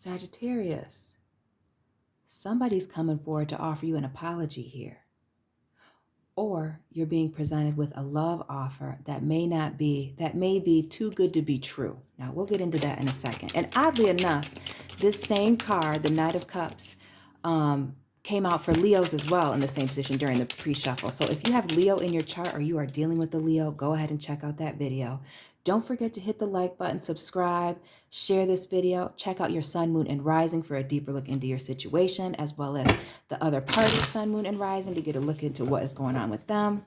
Sagittarius, somebody's coming forward to offer you an apology here. Or you're being presented with a love offer that may be too good to be true. Now, we'll get into that in a second. And oddly enough, this same card, the Knight of Cups, came out for Leos as well in the same position during the pre-shuffle. So if you have Leo in your chart or you are dealing with the Leo, go ahead and check out that video. Don't forget to hit the like button, subscribe, share this video, check out your sun, moon, and rising for a deeper look into your situation, as well as the other party's sun, moon, and rising to get a look into what is going on with them.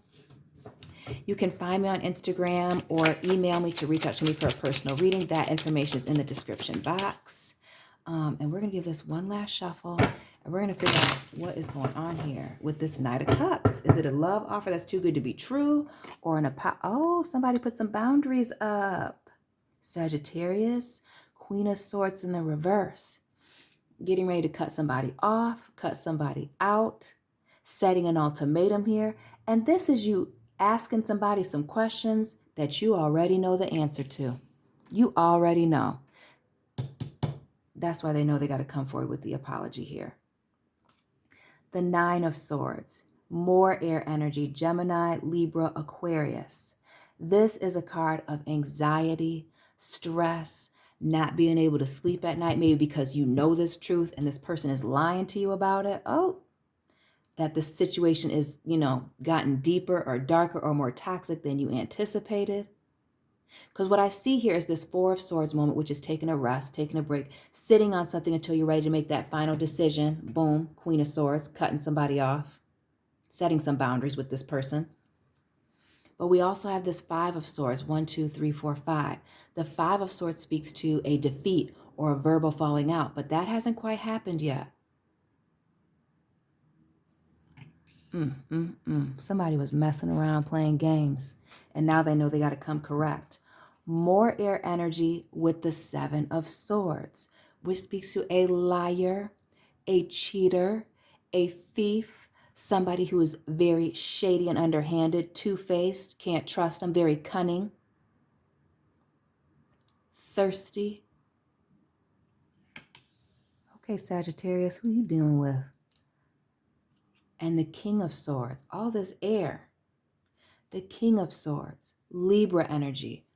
You can find me on Instagram or email me to reach out to me for a personal reading. That information is in the description box. And we're going to give this one last shuffle. And we're going to figure out what is going on here with this Knight of Cups. Is it a love offer that's too good to be true? Or somebody put some boundaries up. Sagittarius, Queen of Swords in the reverse. Getting ready to cut somebody off, cut somebody out, setting an ultimatum here. And this is you asking somebody some questions that you already know the answer to. You already know. That's why they know they got to come forward with the apology here. The Nine of Swords, more air energy, Gemini, Libra, Aquarius. This is a card of anxiety, stress, not being able to sleep at night, maybe because you know this truth and this person is lying to you about it. Oh, that the situation is, gotten deeper or darker or more toxic than you anticipated. Because what I see here is this Four of Swords moment, which is taking a rest, taking a break, sitting on something until you're ready to make that final decision. Boom, Queen of Swords, cutting somebody off, setting some boundaries with this person. But we also have this Five of Swords, 1, 2, 3, 4, 5. The Five of Swords speaks to a defeat or a verbal falling out, but that hasn't quite happened yet. Somebody was messing around playing games, and now they know they got to come correct. More air energy with the Seven of Swords, which speaks to a liar, a cheater, a thief, somebody who is very shady and underhanded, two-faced, can't trust them, very cunning, thirsty. Okay, Sagittarius, who are you dealing with? And the King of Swords, all this air. The King of Swords, Libra energy.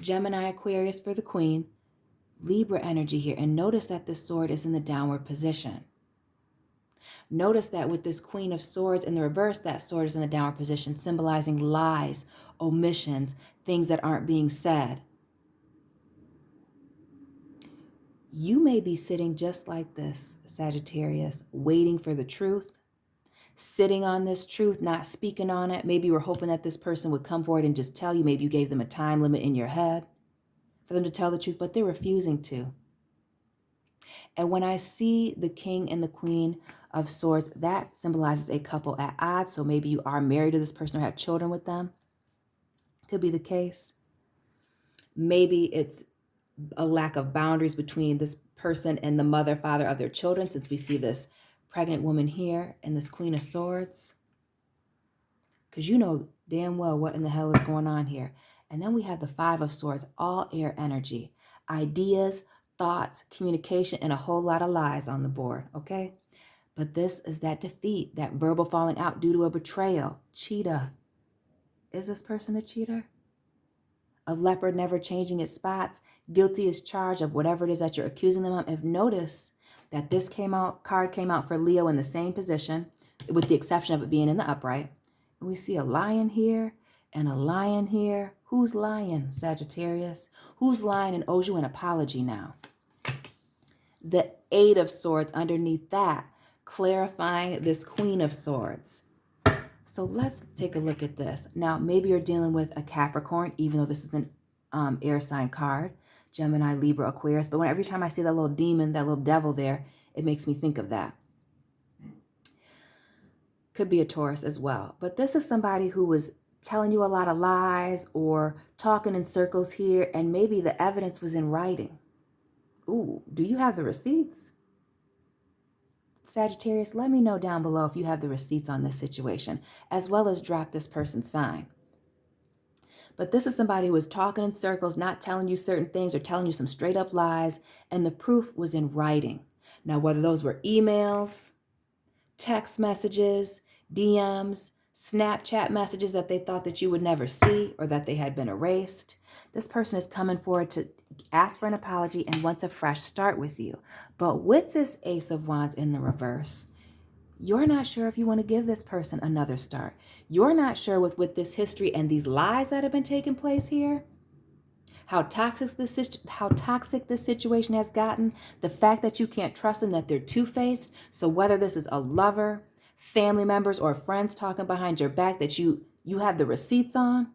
Gemini, Aquarius for the Queen, Libra energy here. And notice that this sword is in the downward position. Notice that with this Queen of Swords in the reverse, that sword is in the downward position, symbolizing lies, omissions, things that aren't being said. You may be sitting just like this, Sagittarius, waiting for the truth, sitting on this truth, not speaking on it. Maybe you were hoping that this person would come forward and just tell you. Maybe you gave them a time limit in your head for them to tell the truth, but they're refusing to. And when I see the King and the Queen of Swords, that symbolizes a couple at odds. So maybe you are married to this person or have children with them. Could be the case. Maybe it's a lack of boundaries between this person and the mother, father of their children, since we see this pregnant woman here and this Queen of Swords. Because you know damn well what in the hell is going on here. And then we have the Five of Swords, all air energy, ideas, thoughts, communication, and a whole lot of lies on the board, okay? But this is that defeat, that verbal falling out due to a betrayal. Cheetah. Is this person a cheater? A leopard never changing its spots, guilty as charged of whatever it is that you're accusing them of. And notice that this card came out for Leo in the same position, with the exception of it being in the upright. And we see a lion here and a lion here. Who's lying, Sagittarius? Who's lying and owes you an apology now? The Eight of Swords underneath that, clarifying this Queen of Swords. So let's take a look at this. Now, maybe you're dealing with a Capricorn, even though this is an air sign card, Gemini, Libra, Aquarius. But every time I see that little demon, that little devil there, it makes me think of that. Could be a Taurus as well. But this is somebody who was telling you a lot of lies or talking in circles here, and maybe the evidence was in writing. Ooh, do you have the receipts? Sagittarius, let me know down below if you have the receipts on this situation, as well as drop this person's sign. But this is somebody who was talking in circles, not telling you certain things or telling you some straight up lies. And the proof was in writing. Now, whether those were emails, text messages, DMs, Snapchat messages that they thought that you would never see or that they had been erased, this person is coming forward to ask for an apology and wants a fresh start with you. But with this Ace of Wands in the reverse, you're not sure if you want to give this person another start. You're not sure with this history and these lies that have been taking place here, how toxic this situation has gotten, the fact that you can't trust them, that they're two-faced. So whether this is a lover, family members, or friends talking behind your back that you have the receipts on,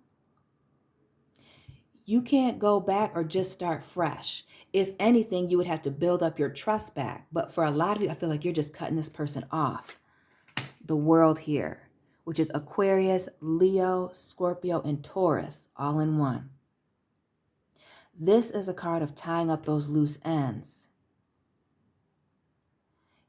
you can't go back or just start fresh. If anything, you would have to build up your trust back. But for a lot of you, I feel like you're just cutting this person off. The world here, which is Aquarius, Leo, Scorpio, and Taurus, all in one. This is a card of tying up those loose ends.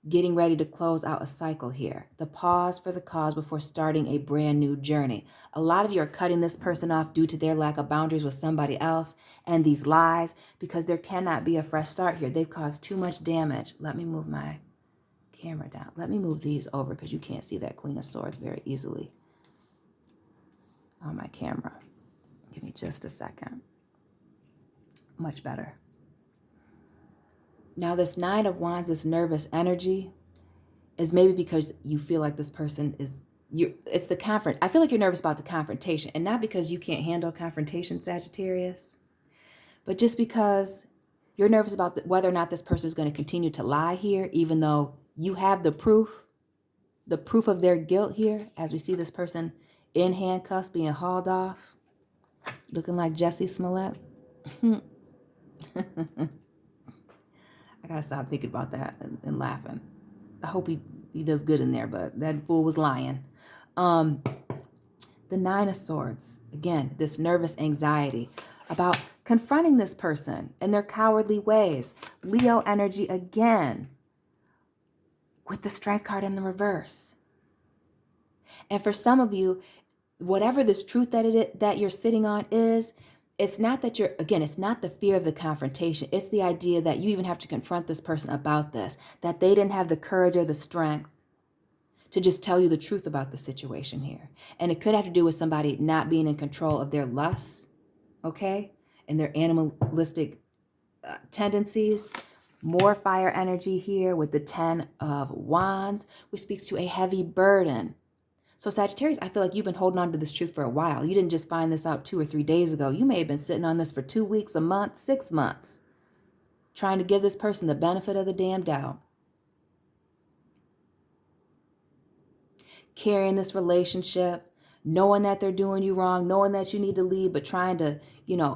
Getting ready to close out a cycle here. The pause for the cause before starting a brand new journey. A lot of you are cutting this person off due to their lack of boundaries with somebody else and these lies, because there cannot be a fresh start here. They've caused too much damage. Let me move my camera down. Let me move these over because you can't see that Queen of Swords very easily on my camera. Give me just a second. Much better. Now this Nine of Wands, this nervous energy, is maybe because you feel like this person is, it's the I feel like you're nervous about the confrontation, and not because you can't handle confrontation, Sagittarius, but just because you're nervous about whether or not this person is going to continue to lie here, even though you have the proof of their guilt here, as we see this person in handcuffs being hauled off, looking like Jussie Smollett. I gotta stop thinking about that and laughing. I hope he does good in there, but that fool was lying. The Nine of Swords, again, this nervous anxiety about confronting this person and their cowardly ways. Leo energy again, with the Strength card in the reverse. And for some of you, whatever this truth that you're sitting on is, it's not that it's not the fear of the confrontation. It's the idea that you even have to confront this person about this, that they didn't have the courage or the strength to just tell you the truth about the situation here. And it could have to do with somebody not being in control of their lusts, okay? And their animalistic tendencies. More fire energy here with the Ten of Wands, which speaks to a heavy burden. So Sagittarius, I feel like you've been holding on to this truth for a while. You didn't just find this out 2 or 3 days ago. You may have been sitting on this for 2 weeks, a month, 6 months, trying to give this person the benefit of the damn doubt. Carrying this relationship, knowing that they're doing you wrong, knowing that you need to leave, but trying to,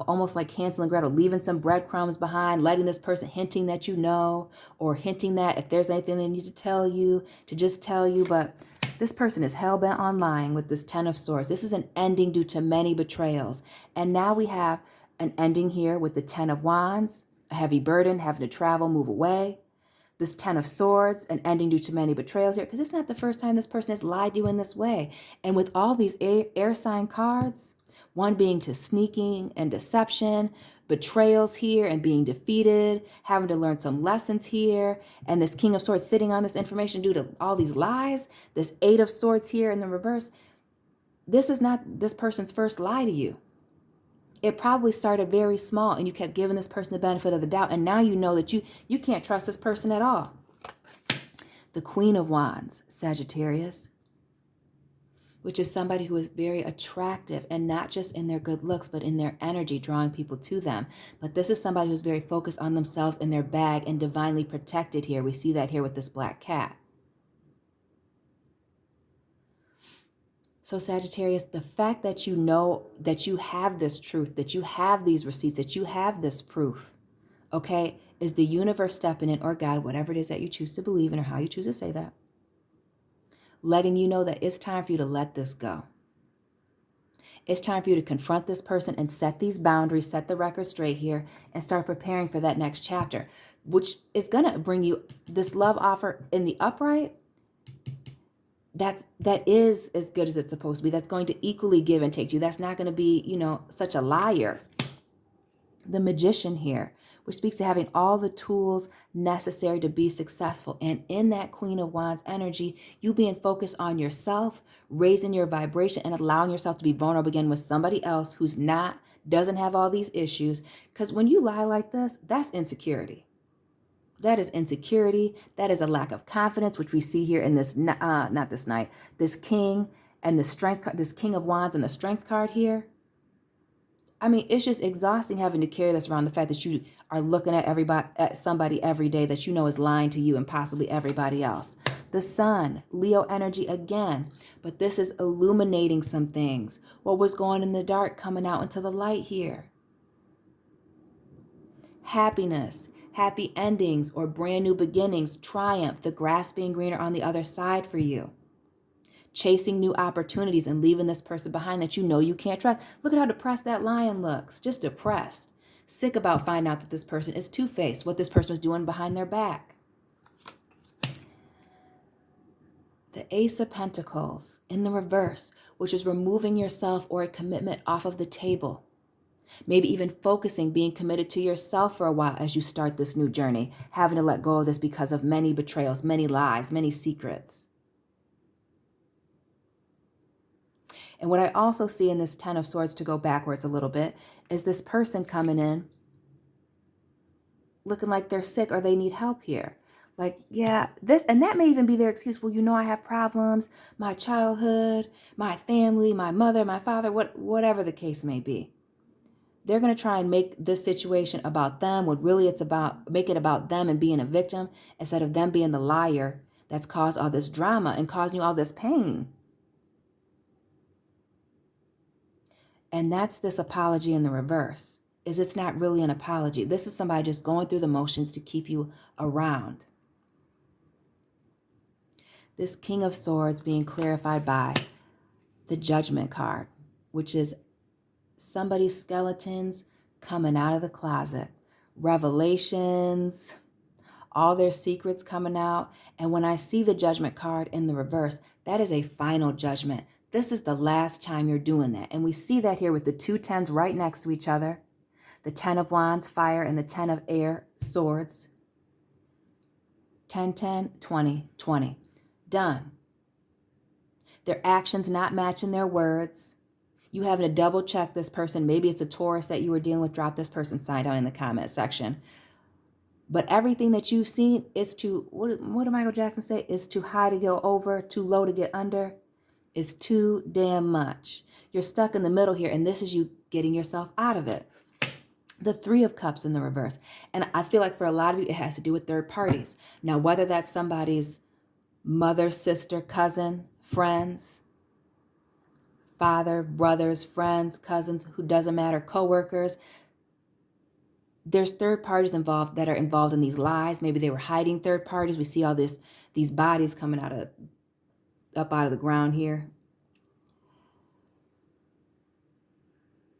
almost like Hansel and Gretel, leaving some breadcrumbs behind, letting this person, hinting that you know, or hinting that if there's anything they need to tell you, to just tell you. But this person is hell-bent on lying with this Ten of Swords. This is an ending due to many betrayals. And now we have an ending here with the Ten of Wands, a heavy burden, having to travel, move away. This Ten of Swords, an ending due to many betrayals here, because it's not the first time this person has lied to you in this way. And with all these air sign cards, one being to sneaking and deception, betrayals here and being defeated, having to learn some lessons here, and this King of Swords sitting on this information due to all these lies, this Eight of Swords here in the reverse, this is not this person's first lie to you. It probably started very small and you kept giving this person the benefit of the doubt, and now you know that you can't trust this person at all. The Queen of Wands, Sagittarius, which is somebody who is very attractive, and not just in their good looks, but in their energy, drawing people to them. But this is somebody who's very focused on themselves and their bag and divinely protected here. We see that here with this black cat. So Sagittarius, the fact that you know that you have this truth, that you have these receipts, that you have this proof, okay, is the universe stepping in, or God, whatever it is that you choose to believe in or how you choose to say that, letting you know that it's time for you to let this go. It's time for you to confront this person and set these boundaries, set the record straight here, and start preparing for that next chapter, which is going to bring you this love offer in the upright. that is as good as it's supposed to be. That's going to equally give and take to you. That's not going to be, such a liar. The Magician here, which speaks to having all the tools necessary to be successful. And in that Queen of Wands energy, you being focused on yourself, raising your vibration, and allowing yourself to be vulnerable again with somebody else who's doesn't have all these issues. Because when you lie like this, that's insecurity. That is insecurity. That is a lack of confidence, which we see here in this, not this night, this king and the strength, this King of Wands and the strength card here. I mean, it's just exhausting having to carry this around, the fact that you are looking at somebody every day that you know is lying to you and possibly everybody else. The Sun, Leo energy again, but this is illuminating some things. What was going in the dark coming out into the light here. Happiness, happy endings or brand new beginnings, triumph, the grass being greener on the other side for you. Chasing new opportunities and leaving this person behind that you know you can't trust. Look at how depressed that lion looks. Just depressed. Sick about finding out that this person is two-faced, what this person was doing behind their back. The Ace of Pentacles in the reverse, which is removing yourself or a commitment off of the table. Maybe even focusing, being committed to yourself for a while as you start this new journey, having to let go of this because of many betrayals, many lies, many secrets. And what I also see in this Ten of Swords, to go backwards a little bit, is this person coming in looking like they're sick or they need help here. Like, yeah, this, and that may even be their excuse. Well, I have problems, my childhood, my family, my mother, my father, whatever the case may be. They're going to try and make this situation about them when really make it about them and being a victim instead of them being the liar that's caused all this drama and causing you all this pain. And that's this apology in the reverse, is it's not really an apology. This is somebody just going through the motions to keep you around. This King of Swords being clarified by the Judgment card, which is somebody's skeletons coming out of the closet. Revelations, all their secrets coming out. And when I see the Judgment card in the reverse, that is a final judgment. This is the last time you're doing that. And we see that here with the two tens right next to each other. The 10 of Wands, fire, and the 10 of air, swords. 10, 10, 20, 20. Done. Their actions not matching their words. You having to double check this person. Maybe it's a Taurus that you were dealing with. Drop this person's sign down in the comment section. But everything that you've seen is too, what did Michael Jackson say? Is too high to go over, too low to get under. Is too damn much. You're stuck in the middle here, and this is you getting yourself out of it. The Three of Cups in the reverse. And I feel like for a lot of you, it has to do with third parties. Now, whether that's somebody's mother, sister, cousin, friends, father, brothers, friends, cousins, who doesn't matter, coworkers. There's third parties involved that are involved in these lies. Maybe they were hiding third parties. We see all these bodies coming up out of the ground here.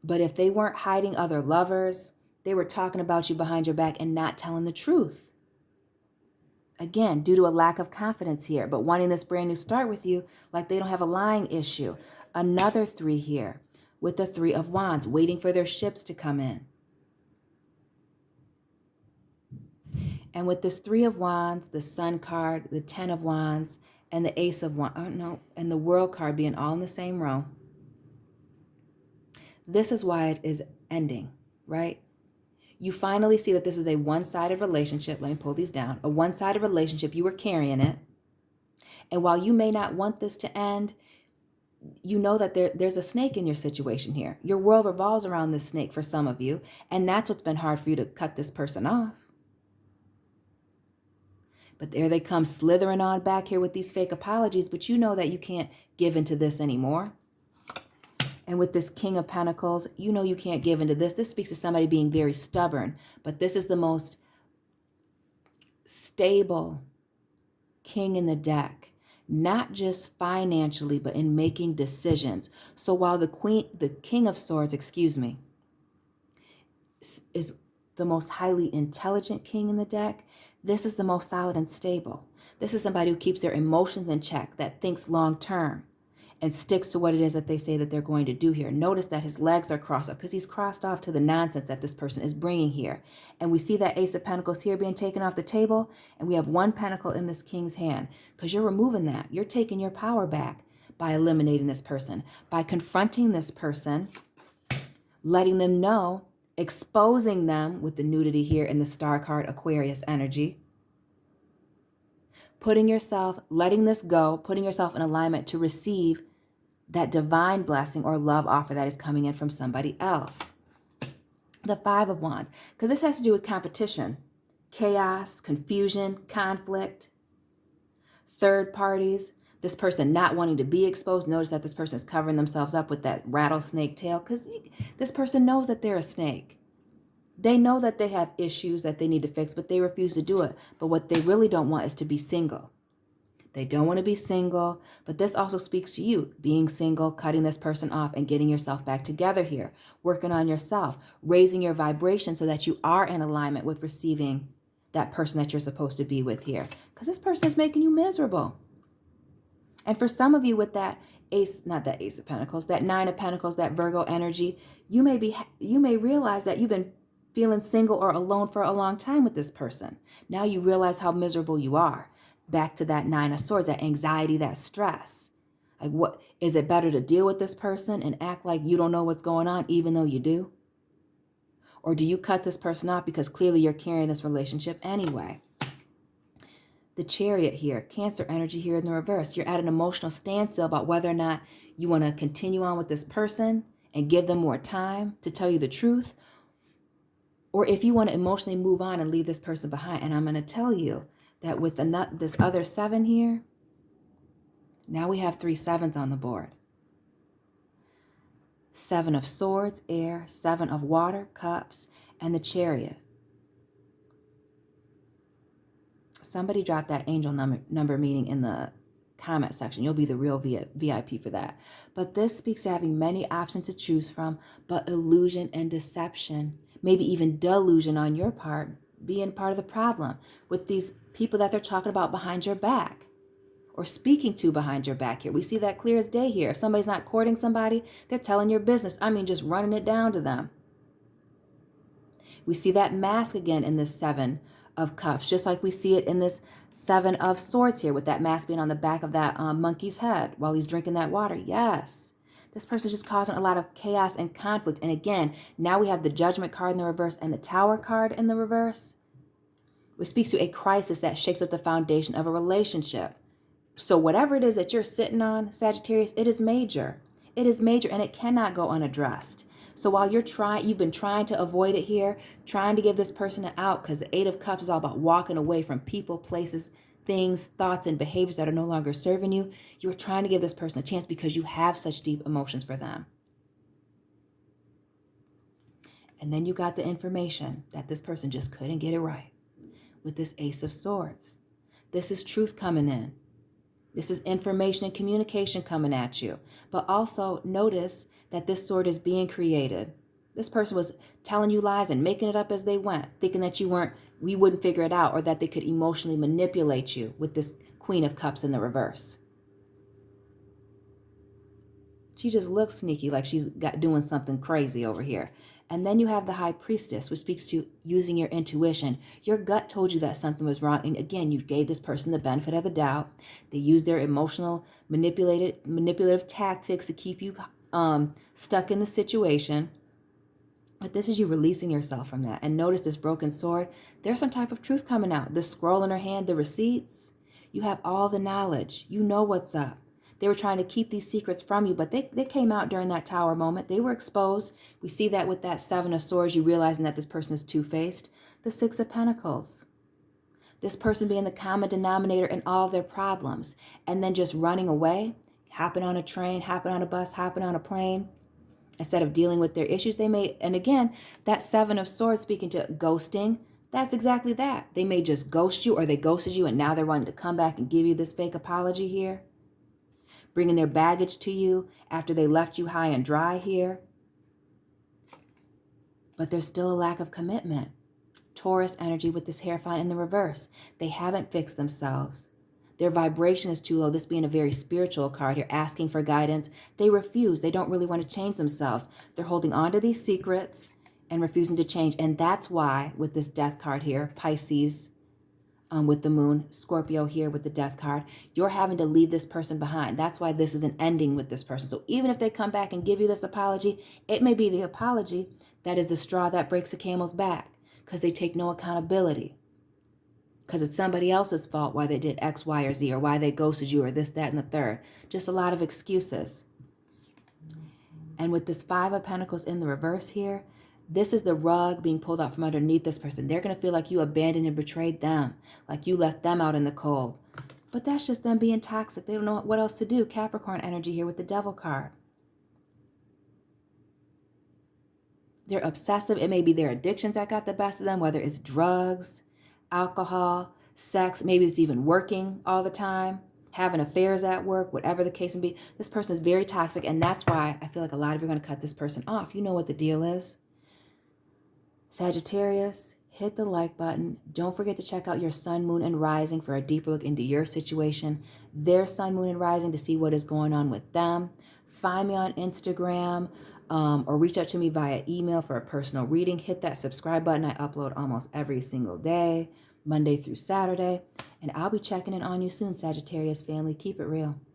But if they weren't hiding other lovers, they were talking about you behind your back and not telling the truth. Again, due to a lack of confidence here, but wanting this brand new start with you, like they don't have a lying issue. Another three here with the Three of Wands, waiting for their ships to come in. And with this Three of Wands, the Sun card, the 10 of Wands, and the Ace of Wands, and the World card being all in the same row. This is why it is ending, right? You finally see that this was a one-sided relationship. Let me pull these down. A one-sided relationship. You were carrying it. And while you may not want this to end, you know that there's a snake in your situation here. Your world revolves around this snake for some of you. And that's what's been hard for you to cut this person off. But there they come slithering on back here with these fake apologies. But you know that you can't give into this anymore. And with this King of Pentacles, you know you can't give into this. This speaks to somebody being very stubborn. But this is the most stable king in the deck. Not just financially, but in making decisions. So while the King of Swords, is the most highly intelligent king in the deck, This is the most solid and stable. This is somebody who keeps their emotions in check, that thinks long term and sticks to what it is that they say that they're going to do here. Notice that his legs are crossed up because he's crossed off to the nonsense that this person is bringing here. And we see that Ace of Pentacles here being taken off the table, and we have one pentacle in this king's hand because you're removing that. You're taking your power back by eliminating this person, by confronting this person, letting them know, exposing them with the nudity here in the star card Aquarius energy, putting yourself, letting this go, putting yourself in alignment to receive that divine blessing or love offer that is coming in from somebody else. The Five of Wands, because this has to do with competition, chaos, confusion, conflict, third parties, this person not wanting to be exposed. Notice that this person is covering themselves up with that rattlesnake tail because this person knows that they're a snake. They know that they have issues that they need to fix, but they refuse to do it. But what they really don't want is to be single. They don't want to be single, but this also speaks to you, being single, cutting this person off and getting yourself back together here, working on yourself, raising your vibration so that you are in alignment with receiving that person that you're supposed to be with here. Because this person is making you miserable. And for some of you with that ace, not that Ace of Pentacles, that Nine of Pentacles, that Virgo energy, you may realize that you've been feeling single or alone for a long time with this person. Now you realize how miserable you are. Back to that Nine of Swords, that anxiety, that stress. Like, what is it better to deal with this person and act like you don't know what's going on even though you do? Or do you cut this person off because clearly you're carrying this relationship anyway? The Chariot here, Cancer energy here in the reverse. You're at an emotional standstill about whether or not you want to continue on with this person and give them more time to tell you the truth, or if you want to emotionally move on and leave this person behind. And I'm going to tell you that with this other 7 here, now we have 3 sevens on the board. 7 of Swords, air, 7 of water, cups, and the Chariot. Somebody drop that angel number meaning in the comment section. You'll be the real VIP for that. But this speaks to having many options to choose from, but illusion and deception, maybe even delusion on your part, being part of the problem with these people that they're talking about behind your back or speaking to behind your back here. We see that clear as day here. If somebody's not courting somebody, they're telling your business. I mean, just running it down to them. We see that mask again in this 7 of Cups, just like we see it in this 7 of Swords here with that mask being on the back of that monkey's head while he's drinking that water. Yes, this person is just causing a lot of chaos and conflict. And again, now we have the Judgment card in the reverse and the Tower card in the reverse, which speaks to a crisis that shakes up the foundation of a relationship. So whatever it is that you're sitting on, Sagittarius, it is major. It is major and it cannot go unaddressed. So while you've been trying to avoid it here, trying to give this person an out, because the 8 of Cups is all about walking away from people, places, things, thoughts, and behaviors that are no longer serving you. You're trying to give this person a chance because you have such deep emotions for them. And then you got the information that this person just couldn't get it right with this Ace of Swords. This is truth coming in. This is information and communication coming at you. But also notice that this sword is being created. This person was telling you lies and making it up as they went, thinking that we wouldn't figure it out, or that they could emotionally manipulate you with this Queen of Cups in the reverse. She just looks sneaky, like she's doing something crazy over here. And then you have the High Priestess, which speaks to using your intuition. Your gut told you that something was wrong. And again, you gave this person the benefit of the doubt. They used their emotional, manipulative tactics to keep you stuck in the situation. But this is you releasing yourself from that. And notice this broken sword. There's some type of truth coming out. The scroll in her hand, the receipts. You have all the knowledge. You know what's up. They were trying to keep these secrets from you, but they came out during that Tower moment. They were exposed. We see that with that 7 of Swords, you realizing that this person is two-faced. The 6 of Pentacles. This person being the common denominator in all of their problems. And then just running away, hopping on a train, hopping on a bus, hopping on a plane. Instead of dealing with their issues, they may, and again, that 7 of Swords speaking to ghosting, that's exactly that. They may just ghost you, or they ghosted you and now they're wanting to come back and give you this fake apology here. Bringing their baggage to you after they left you high and dry here. But there's still a lack of commitment. Taurus energy with this Hierophant in the reverse. They haven't fixed themselves. Their vibration is too low. This being a very spiritual card here, asking for guidance. They refuse. They don't really want to change themselves. They're holding on to these secrets and refusing to change. And that's why with this Death card here, Pisces with the Moon, Scorpio here with the Death card, you're having to leave this person behind. That's why this is an ending with this person. So even if they come back and give you this apology, it may be the apology that is the straw that breaks the camel's back, because they take no accountability. Because it's somebody else's fault why they did X, Y, or Z, or why they ghosted you, or this, that, and the third. Just a lot of excuses. And with this Five of Pentacles in the reverse here, this is the rug being pulled out from underneath this person. They're going to feel like you abandoned and betrayed them, like you left them out in the cold. But that's just them being toxic. They don't know what else to do. Capricorn energy here with the Devil card. They're obsessive. It may be their addictions that got the best of them, whether it's drugs, alcohol, sex, maybe it's even working all the time, having affairs at work, whatever the case may be. This person is very toxic, and that's why I feel like a lot of you are going to cut this person off. You know what the deal is. Sagittarius, hit the like button. Don't forget to check out your sun, moon, and rising for a deeper look into your situation, their sun, moon, and rising, to see what is going on with them. Find me on Instagram or reach out to me via email for a personal reading. Hit that subscribe button. I upload almost every single day, Monday through Saturday. And I'll be checking in on you soon, Sagittarius family. Keep it real.